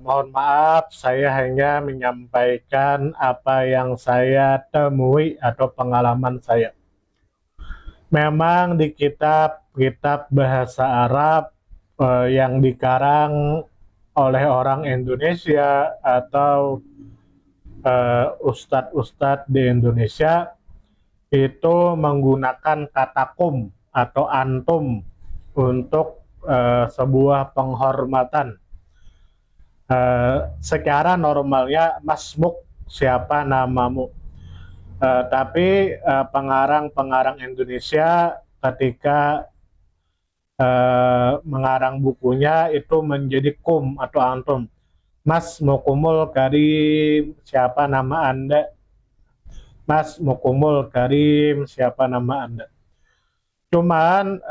Mohon maaf, saya hanya menyampaikan apa yang saya temui atau pengalaman saya. Memang di kitab-kitab bahasa Arab yang dikarang oleh orang Indonesia atau ustadz-ustadz di Indonesia itu menggunakan kata kum atau antum untuk sebuah penghormatan. Secara normalnya masmuk, siapa namamu. Tapi pengarang-pengarang Indonesia ketika mengarang bukunya itu menjadi kum atau antum. Mas Mukumul Karim, siapa nama Anda? Mas Mukumul Karim, siapa nama Anda? Cuman